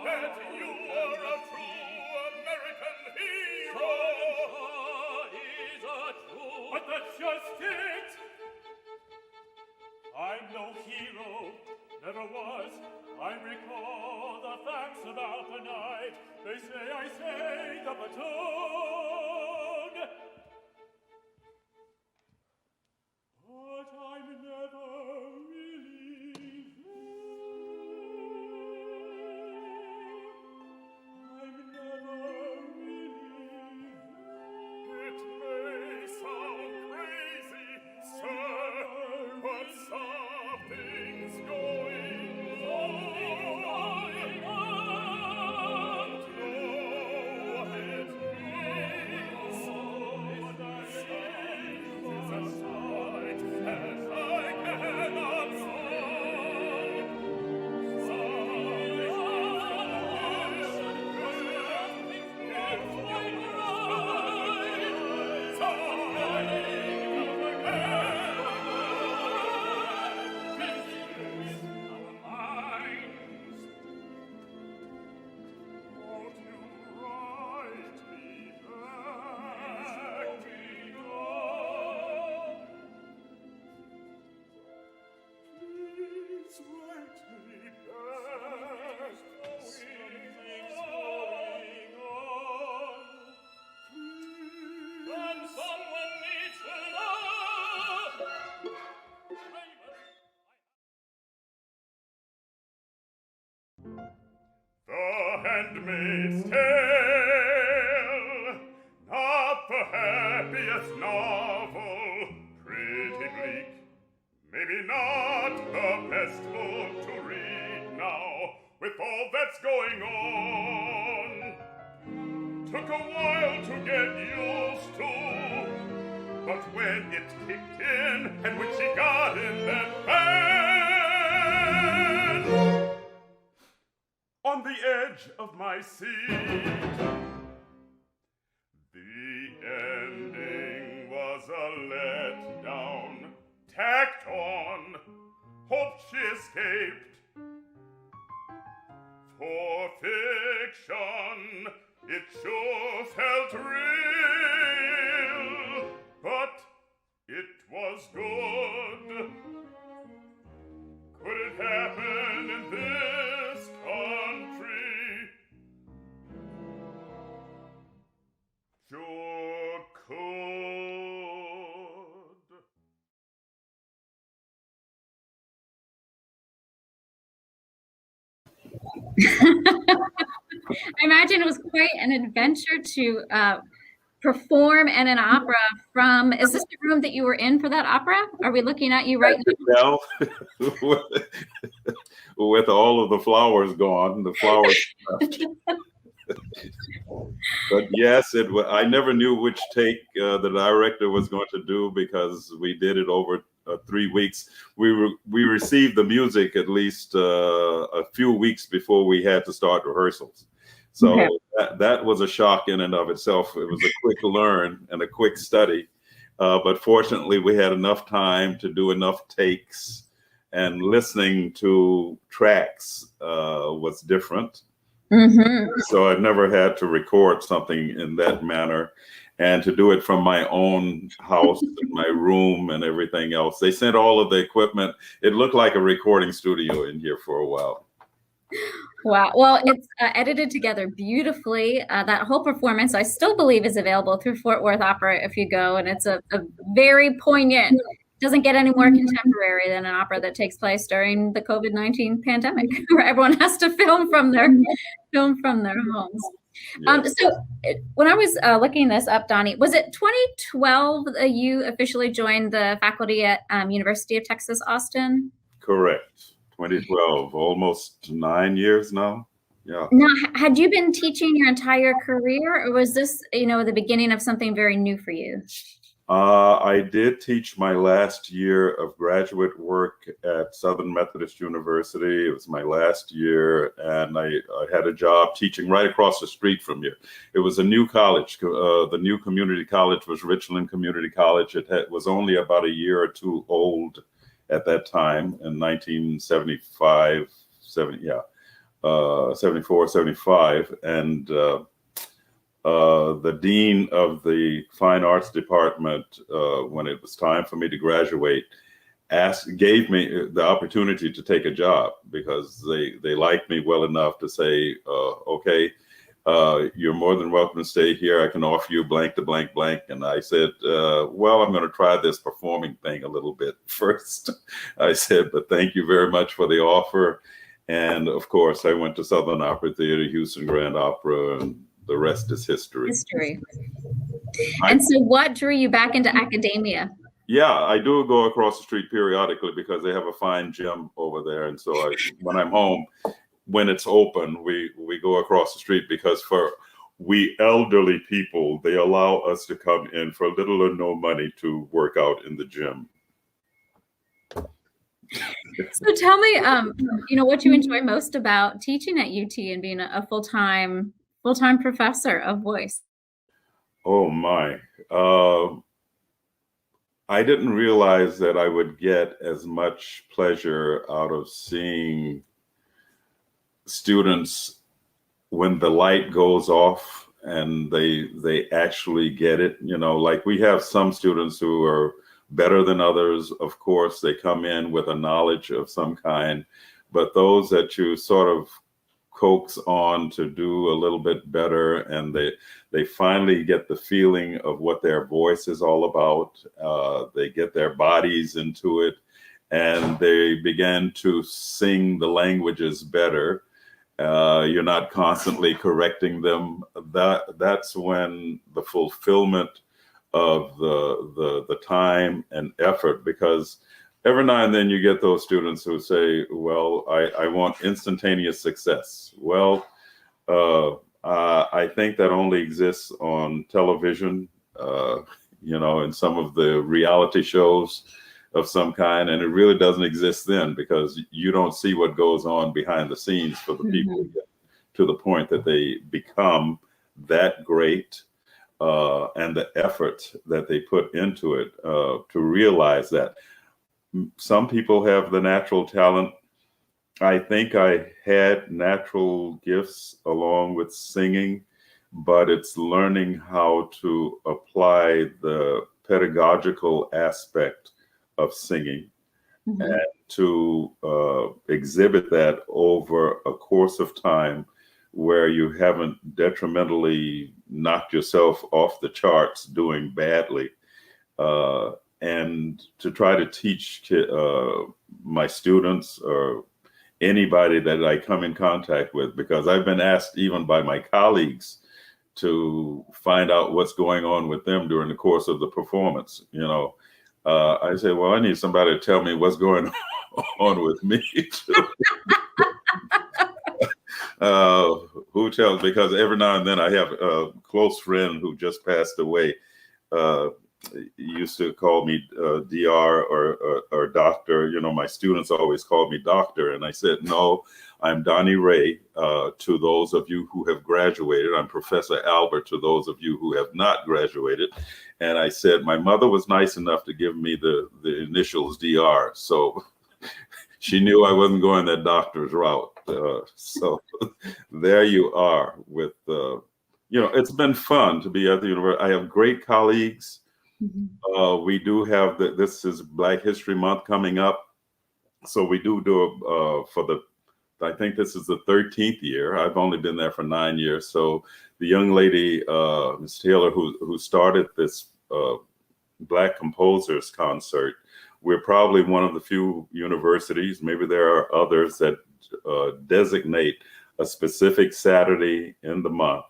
That you are a true that's just it. I'm no hero, never was. I recall the facts about the night. They say I sang the baritone. But I'm never really there. I'm never really there. It may sound crazy, sir, but something's going on. No, it means something's a sight that I cannot find. The Handmaid's Tale, not the happiest novel, pretty bleak, maybe not the best book to read now, with all that's going on. Took a while to get used to, but when it kicked in, and when she got in that bed, on the edge of my seat, the ending was a letdown, tacked on, hoped she escaped. For fiction, it sure felt real, but it was good. Could it happen in this country? Sure could. I imagine it was quite an adventure to perform in an opera from, is this the room that you were in for that opera? Are we looking at you right now? No, with all of the flowers gone, the flowers left. But yes, I never knew which take the director was going to do because we did it over 3 weeks. We received the music at least a few weeks before we had to start rehearsals. So okay. that was a shock in and of itself. It was a quick learn and a quick study. But fortunately, we had enough time to do enough takes, and listening to tracks was different. Mm-hmm. So I've never had to record something in that manner, and to do it from my own house, in my room and everything else. They sent all of the equipment. It looked like a recording studio in here for a while. Wow. Well, it's edited together beautifully. That whole performance, I still believe, is available through Fort Worth Opera if you go. And it's a very poignant, doesn't get any more contemporary than an opera that takes place during the COVID-19 pandemic, where everyone has to film from their homes. Yeah. So when I was looking this up, Donnie, was it 2012 that you officially joined the faculty at University of Texas, Austin? Correct. 2012, almost 9 years now. Yeah. Now, had you been teaching your entire career, or was this, the beginning of something very new for you? I did teach my last year of graduate work at Southern Methodist University. It was my last year, and I had a job teaching right across the street from here. It was a new college. The new community college was Richland Community College. It was only about a year or two old at that time in 1975, 74, 75. And the dean of the fine arts department, when it was time for me to graduate, gave me the opportunity to take a job because they liked me well enough to say, okay, you're more than welcome to stay here. I can offer you blank to blank blank. And I said, well, I'm going to try this performing thing a little bit first. I said, but thank you very much for the offer. And of course, I went to Southern Opera Theater, Houston Grand Opera, and the rest is history. And so what drew you back into academia? Yeah, I do go across the street periodically because they have a fine gym over there. And so when I'm home, when it's open, we go across the street because for we elderly people, they allow us to come in for little or no money to work out in the gym. So tell me, what you enjoy most about teaching at UT and being a full-time professor of voice. Oh my. I didn't realize that I would get as much pleasure out of seeing students when the light goes off and they actually get it. Like we have some students who are better than others. Of course, they come in with a knowledge of some kind, but those that you sort of coax on to do a little bit better, and they finally get the feeling of what their voice is all about. They get their bodies into it, and they begin to sing the languages better. You're not constantly correcting them. That's when the fulfillment of the time and effort, because every now and then you get those students who say, well, I want instantaneous success. Well, I think that only exists on television, in some of the reality shows of some kind. And it really doesn't exist then because you don't see what goes on behind the scenes for the people who get to the point that they become that great, and the effort that they put into it to realize that. Some people have the natural talent. I think I had natural gifts along with singing, but it's learning how to apply the pedagogical aspect of singing and to exhibit that over a course of time where you haven't detrimentally knocked yourself off the charts doing badly. And to try to teach my students or anybody that I come in contact with, because I've been asked even by my colleagues to find out what's going on with them during the course of the performance. I say, well, I need somebody to tell me what's going on with me too. Who tells? Because every now and then I have a close friend who just passed away. Used to call me DR or doctor. My students always called me doctor. And I said, no, I'm Donnie Ray to those of you who have graduated. I'm Professor Albert to those of you who have not graduated. And I said, my mother was nice enough to give me the initials DR. So she knew I wasn't going that doctor's route. So there you are with, it's been fun to be at the university. I have great colleagues. We do have this is Black History Month coming up. So we do I think this is the 13th year. I've only been there for 9 years. So the young lady, Ms. Taylor, who started this Black Composers Concert, we're probably one of the few universities, maybe there are others, that designate a specific Saturday in the month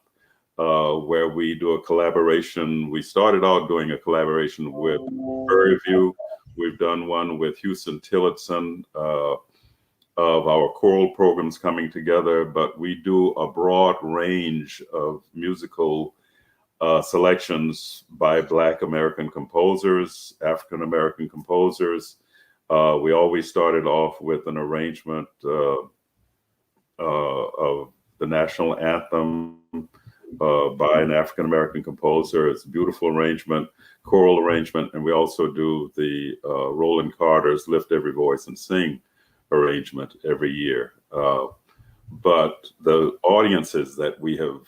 where we do a collaboration. We started out doing a collaboration with Burridge. We've done one with Houston Tillotson of our choral programs coming together, but we do a broad range of musical selections by Black American composers, African American composers. We always started off with an arrangement of the national anthem by an African American composer. It's a beautiful arrangement, choral arrangement, and we also do the Roland Carter's Lift Every Voice and Sing arrangement every year. But the audiences that we have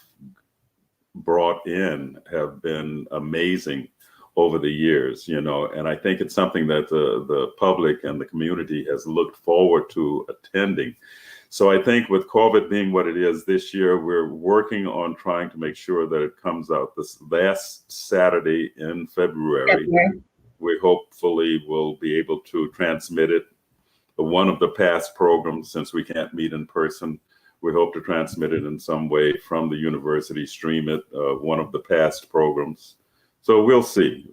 brought in have been amazing over the years, and I think it's something that the public and the community has looked forward to attending. So I think with COVID being what it is this year, we're working on trying to make sure that it comes out this last Saturday in February. We hopefully will be able to transmit it. One of the past programs, since we can't meet in person, we hope to transmit it in some way from the university, stream it, one of the past programs. So we'll see.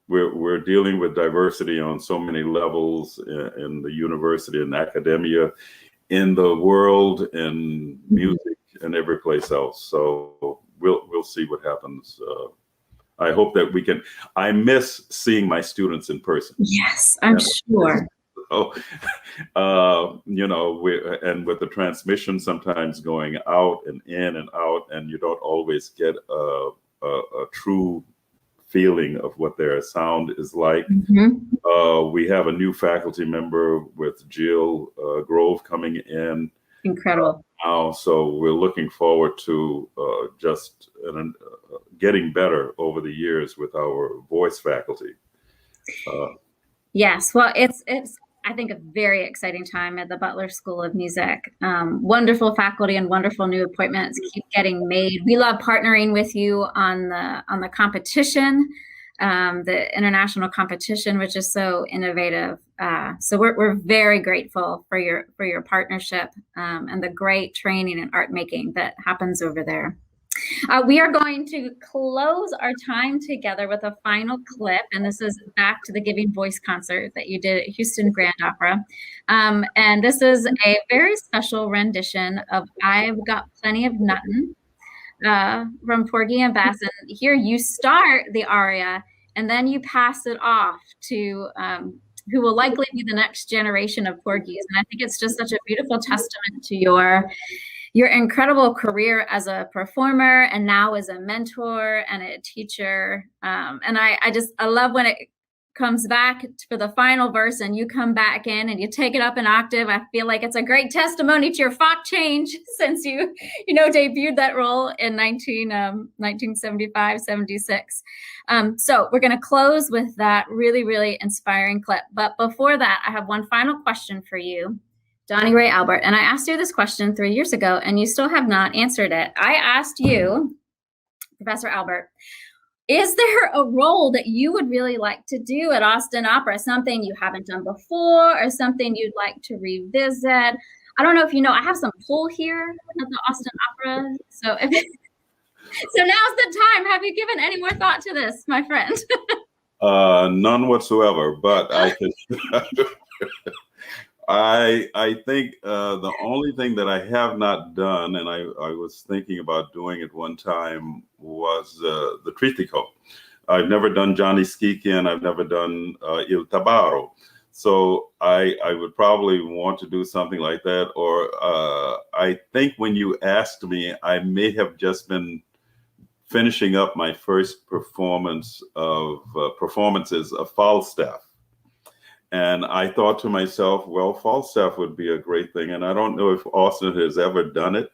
We're dealing with diversity on so many levels in the university and academia, in the world, in music, and every place else. So we'll see what happens. I hope that we can. I miss seeing my students in person. Yes, I'm sure. So, and with the transmission sometimes going out and in and out, and you don't always get a true feeling of what their sound is like. We have a new faculty member with Jill Grove coming in. Incredible. Now, so we're looking forward to just getting better over the years with our voice faculty. Yes, well, it's I think a very exciting time at the Butler School of Music. Wonderful faculty and wonderful new appointments keep getting made. We love partnering with you on the competition, the international competition, which is so innovative. So we're very grateful for your partnership and the great training and art making that happens over there. We are going to close our time together with a final clip, and this is back to the Giving Voice concert that you did at Houston Grand Opera. And this is a very special rendition of I've Got Plenty of Nuttin' from Porgy and Bess. And here you start the aria, and then you pass it off to who will likely be the next generation of Porgies. And I think it's just such a beautiful testament to your incredible career as a performer and now as a mentor and a teacher. And I love when it comes back for the final verse and you come back in and you take it up an octave. I feel like it's a great testimony to your Fock change since you debuted that role in 1975, 76. So we're going to close with that really, really inspiring clip. But before that, I have one final question for you, Donnie Ray Albert. And I asked you this question 3 years ago, and you still have not answered it. I asked you, Professor Albert, is there a role that you would really like to do at Austin Opera? Something you haven't done before or something you'd like to revisit? I don't know if you know, I have some pull here at the Austin Opera. So now's the time. Have you given any more thought to this, my friend? None whatsoever, but I can... I think the only thing that I have not done, and I was thinking about doing it one time, was the Tritico. I've never done Johnny Skikin. I've never done Il Tabaro. So I would probably want to do something like that. Or I think when you asked me, I may have just been finishing up my first performances of Falstaff. And I thought to myself, well, Falstaff would be a great thing. And I don't know if Austin has ever done it.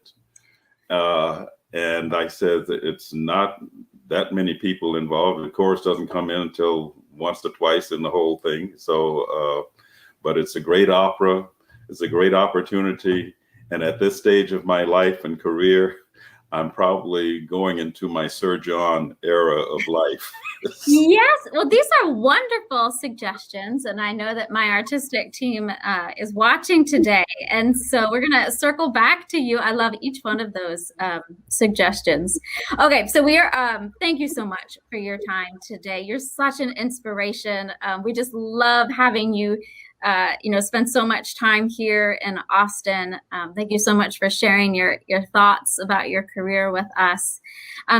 And I said that it's not that many people involved. The chorus doesn't come in until once or twice in the whole thing. So, but it's a great opera. It's a great opportunity. And at this stage of my life and career, I'm probably going into my Sir John era of life. Yes. Well, these are wonderful suggestions. And I know that my artistic team is watching today. And so we're going to circle back to you. I love each one of those suggestions. Okay. So we are, thank you so much for your time today. You're such an inspiration. We just love having you spend so much time here in Austin. Thank you so much for sharing your thoughts about your career with us.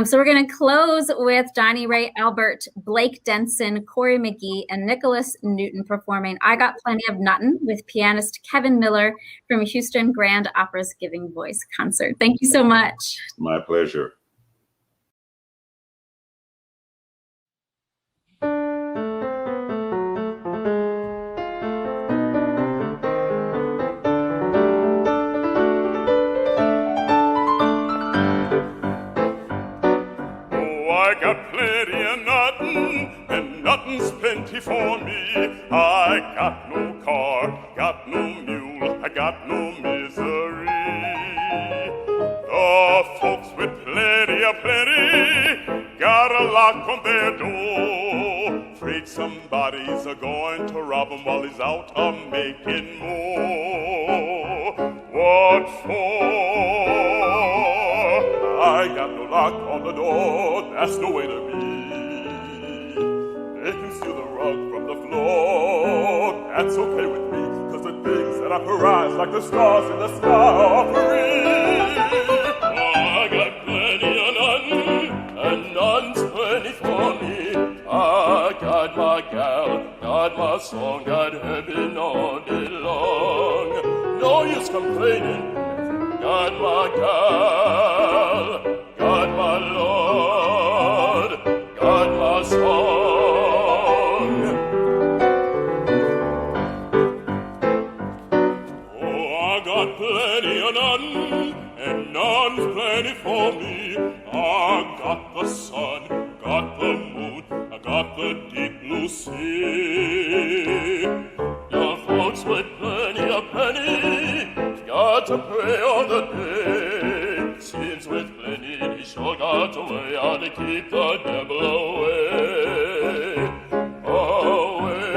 So we're going to close with Donnie Ray Albert, Blake Denson, Corey McGee, and Nicholas Newton performing I Got Plenty of Nuttin' with pianist Kevin Miller from Houston Grand Opera's Giving Voice concert. Thank you so much. My pleasure. plenty for me. I got no car, got no mule, I got no misery. The folks with plenty got a lock on their door. Afraid somebody's a-going to rob him while he's out a-making more. What for? I got no lock on the door, that's the way to be. They can steal the rug from the floor, that's okay with me, 'cause the things that I prize, like the stars in the sky, are free. I got plenty of none, and none's plenty for me. I got my gal, got my song, got heaven all day long. No use complaining, got my gal, got my Lord, got my song. Oh, I got plenty of none, and none's plenty for me. I got the sun, got the moon, I got the deep blue sea. The folks with plenty of penny got to pray on the day. Seems with plenty, he sure got a way how to keep the devil away. Away.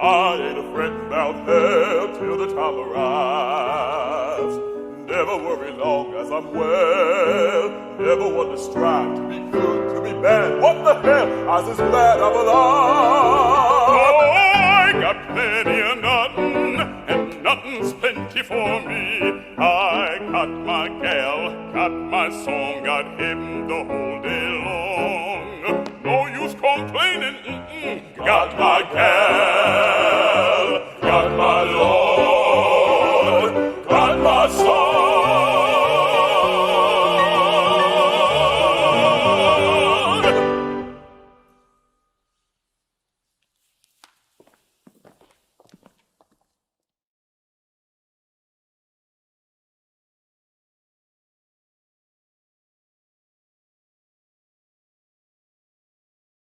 I ain't afraid about hell till the time arrives. Never worry long as I'm well. Never want to strive to be good, to be bad. What the hell? I was just glad I'm alive. Oh, I got plenty of nothing, and nothing's plenty for me. I got my gal, got my song, got him the whole day long. No use complaining, got my gal.